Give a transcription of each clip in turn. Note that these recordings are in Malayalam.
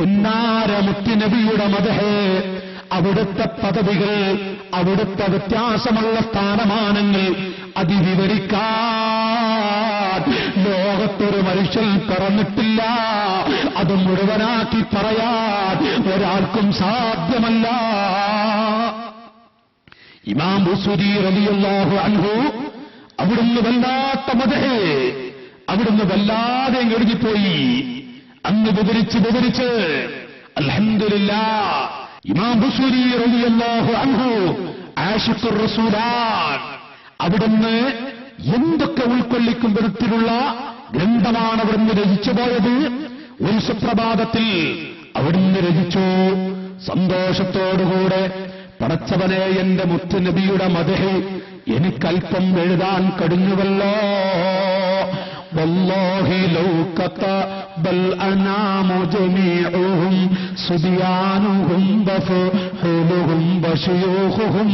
പുന്നാര മുത്തുനബിയുടെ മദ്ഹ്, അവിടുത്തെ പദവികൾ, അവിടുത്തെ വ്യത്യാസമുള്ള സ്ഥാനമാനങ്ങൾ അതിവിവരിക്കാൻ ലോകത്തൊരു മനുഷ്യൻ പിറന്നിട്ടില്ല. അത് മുഴുവനാക്കി പറയാൻ ഒരാൾക്കും സാധ്യമല്ല. ഇമാം ബുസൂരി റളിയല്ലാഹു അൻഹു അവിടുന്ന് വല്ലാത്ത മദ്ഹ്, അവിടുന്ന് വല്ലാതെ എഴുതിപ്പോയി. അന്ന് വിവരിച്ച് അൽഹംദുലില്ലാഹ് ഇമാം ബുസൂരി റളിയല്ലാഹു അൻഹു ആശിഖുർ റസൂലാൻ. അവിടുന്ന് എന്തൊക്കെ ഉൾക്കൊള്ളിക്കും വിധത്തിലുള്ള ഗ്രന്ഥമാണ് അവിടുന്ന് രചിച്ചു പോയത്. ഒരു സുപ്രഭാതത്തിൽ അവിടുന്ന് രചിച്ചു, സന്തോഷത്തോടുകൂടെ, പടച്ചവനെ, എന്റെ മുത്തുനബിയുടെ മദ്ഹ് എനിക്കല്പം എഴുതാൻ കഴിഞ്ഞുവല്ലോ. വല്ലാഹി ലൗ കതബൽ അനാമു ജമീഉഹും സുബിയാനുഹും വഫഹലുഹും വശയൂഖുഹും.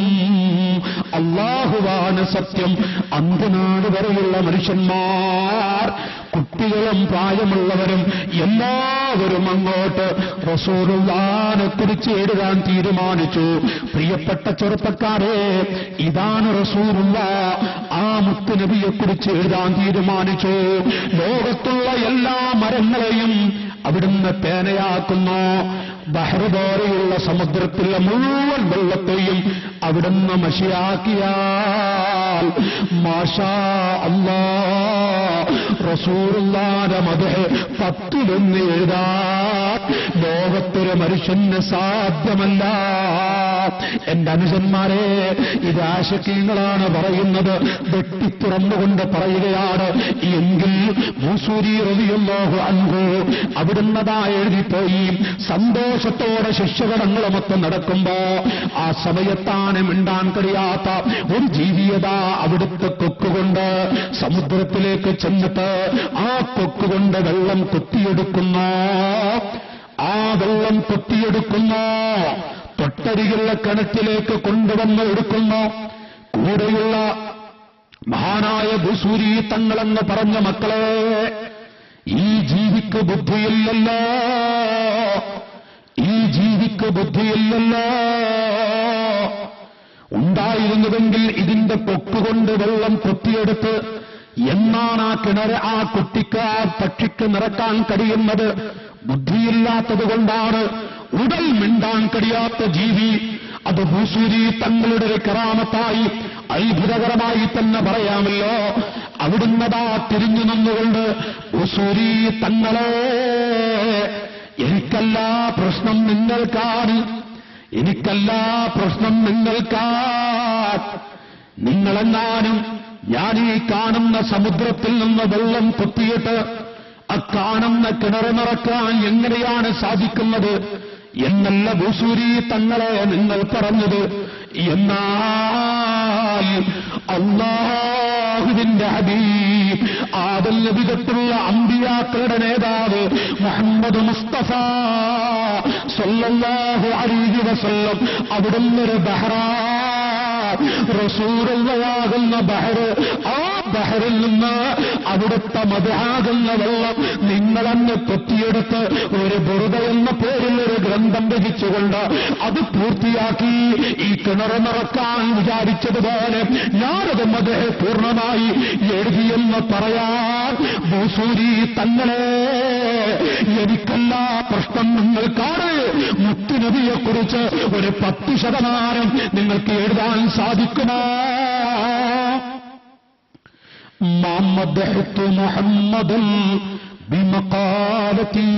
അല്ലാഹുവാണ് സത്യം. അന്ത്യനാട് വരെയുള്ള മനുഷ്യന്മാർ, കുട്ടികളും പ്രായമുള്ളവരും എല്ലാവരും അങ്ങോട്ട് റസൂലുള്ളാഹിനെ കുറിച്ച് എഴുതാൻ തീരുമാനിച്ചു. പ്രിയപ്പെട്ട ചെറുപ്പക്കാരെ, ഇതാണ് റസൂലുള്ളാഹ്. ആ മുത്തുനബിയെ കുറിച്ച് എഴുതാൻ തീരുമാനിച്ചു. ലോകത്തുള്ള എല്ലാ മരങ്ങളെയും അവിടുന്ന് പേനയാക്കുന്നു. ബഹ്ർ പോലെയുള്ള സമുദ്രത്തിലെ മുഴുവൻ വെള്ളത്തെയും അവിടുന്ന് മഷിയാക്കിയാൽ മാഷാ അല്ലാഹ് റസൂലുള്ളാഹിന്റെ മദ്ഹ് 10 എഴുതാൻ ലോകത്തൊരു മനുഷ്യന് സാധ്യമല്ല. എന്റെ അനുജന്മാരെ, ഇത് ആശിഖീങ്ങളാണ് പറയുന്നത്, വെട്ടിത്തുറന്നുകൊണ്ട് പറയുകയാണ്. എങ്കിൽ ബുസൂരി റളിയല്ലാഹു അൻഹു അവിടുന്നതാ എഴുതിപ്പോയി. സന്തോഷത്തോടെ ശിഷ്യഗണങ്ങളുമൊക്കെ നടക്കുമ്പോ ആ സമയത്താണ് മിണ്ടാൻ കഴിയാത്ത ഒരു ജീവിയത അവിടുത്തെ കൊക്കുകൊണ്ട് സമുദ്രത്തിലേക്ക് ചെന്നിട്ട് ആ കൊക്കുകൊണ്ട് വെള്ളം കൊത്തിയെടുക്കുന്നു. ആ വെള്ളം കൊത്തിയെടുക്കുന്നു, തൊട്ടരികിലുള്ള കിണറ്റിലേക്ക് കൊണ്ടുവന്ന് എടുക്കുന്നു. കൂടെയുള്ള മഹാനായ ബുസൂരി തങ്ങളെന്ന് പറഞ്ഞ മക്കളെ, ഈ ജീവിക്ക് ബുദ്ധിയില്ലല്ലോ, ഈ ജീവിക്ക് ബുദ്ധിയില്ലല്ലോ. ഉണ്ടായിരുന്നുവെങ്കിൽ ഇതിന്റെ കൊക്കുകൊണ്ട് വെള്ളം കൊത്തിയെടുത്ത് എന്നാണ് ആ കിണറ് ആ കുട്ടിക്ക്, ആ പക്ഷിക്ക് നിറക്കാൻ കഴിയുന്നത്. ബുദ്ധിയില്ലാത്തത് കൊണ്ടാണ്. ഉടൽ മിണ്ടാൻ കഴിയാത്ത ജീവി. അത് ബുസൂരി തങ്ങളുടെ ഒരു കറാമത്തായി, അത്ഭുതകരമായി തന്നെ പറയാമല്ലോ. അവിടുന്നതാ തിരിഞ്ഞു നിന്നുകൊണ്ട്, ബുസൂരി തങ്ങളെ, എനിക്കല്ല പ്രശ്നം നിങ്ങൾക്കാണ്, എനിക്കല്ല പ്രശ്നം നിങ്ങൾക്കാണ്. നിങ്ങളെങ്ങാനും ഞാൻ ഈ കാണുന്ന സമുദ്രത്തിൽ നിന്ന് വെള്ളം കൊത്തിയിട്ട് കാണുന്ന കിണറ് നിറക്കാൻ എങ്ങനെയാണ് സാധിക്കുന്നത് എന്നല്ല ബുസൂരി തങ്ങളെ നിങ്ങൾ പറഞ്ഞത്. എന്നാൽ അല്ലാഹുവിന്റെ ഹബീബ് ആദം നബി തൊട്ടുള്ള അമ്പിയാക്കളുടെ നേതാവ് മുഹമ്മദ് മുസ്തഫ സല്ലല്ലാഹു അലൈഹി വസല്ലം അവിടുന്ന് ഒരു ബഹ്റാ, റസൂലുള്ളാഹിയാകുന്ന ബഹ്റ്, ആ ബഹ്റിൽ നിന്ന് അവിടുത്തെ മദ്ഹാകുന്ന വെള്ളം നിങ്ങളന്ന് കൊത്തിയെടുത്ത് ഒരു ബുറുദ എന്ന പേരിൽ ഒരു ഗ്രന്ഥം രചിച്ചുകൊണ്ട് അത് പൂർത്തിയാക്കി ഈ കിണറ് നിറക്കാൻ വിചാരിച്ചതുപോലെ ഞാനത് മദ്ഹ് പൂർണ്ണമായി എഴുതിയെന്ന് പറയാൻ ബുസൂരി തങ്ങളെ, എനിക്കെല്ലാ പ്രശ്നം നിങ്ങൾക്കാണ്. മുത്തുനബിയെക്കുറിച്ച് ഒരു 10% നിങ്ങൾക്ക് എഴുതാൻ സാധിക്കുമോ? മദ്ഹ്തു മുഹമ്മദൻ ബിമഖാലതി.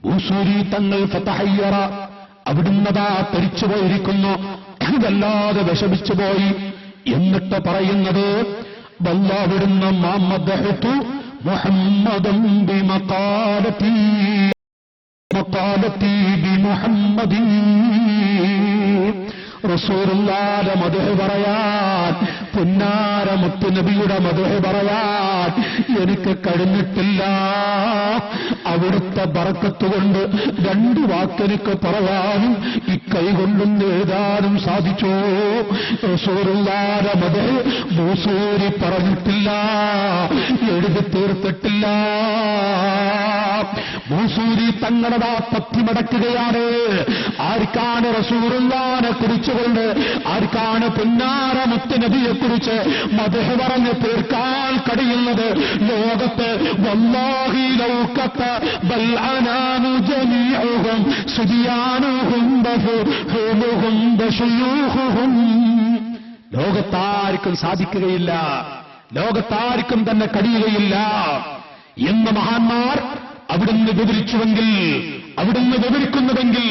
ബുസൂരി തങ്ങൾ ഫതഹയ്യറ, അവിടുന്നതാ തരിച്ചുപോയിരിക്കുന്നു, വല്ലാതെ വിഷമിച്ചുപോയി. എന്നിട്ട് പറയുന്നത്, വല്ലാവിടുന്ന് മദ്ഹ്തു മുഹമ്മദൻ ബിമഖാലതി, മഖാലതി ബിമുഹമ്മദിൻ. റസൂലുള്ളാഹിന്റെ മദ്ഹ് പറയാൻ, പുന്നാര മുത്തുനബിയുടെ മദ്ഹ് പറയാൻ എനിക്ക് കഴിഞ്ഞിട്ടില്ല. അവിടുത്തെ ബറക്കത്തുകൊണ്ട് 2 വാക്കെനിക്ക് പറയാനും ഈ കൈകൊണ്ടും എഴുതാനും സാധിച്ചു. റസൂലുള്ളാഹിന്റെ മദ്ഹ് ബുസൂരി പറഞ്ഞിട്ടില്ല, എഴുതി തീർത്തിട്ടില്ല. മൂസൂരി തങ്ങളതാ പത്തിമടക്കുകയാണ്. ആർക്കാണ് റസൂലുള്ളാഹിനെ കുറിച്ചുകൊണ്ട്, ആർക്കാണ് പുന്നാര മുത്തുനബിയെ കുറിച്ച് മദ്ഹ് പറഞ്ഞ് തീർക്കാൻ കഴിയുന്നത് ലോകത്ത്? വല്ലാഹി ലൗകത ബൽ അനാമു ജമീഉഹും സുബിയാനുഹും ബഹുഹും ബശയൂഖുഹും. ലോകത്താർക്കും സാധിക്കുകയില്ല, ലോകത്താർക്കും തന്നെ കഴിയുകയില്ല എന്ന് മഹാന്മാർ അവിടുന്ന് വിവരിച്ചുവെങ്കിൽ, അവിടുന്ന് വിവരിക്കുന്നുവെങ്കിൽ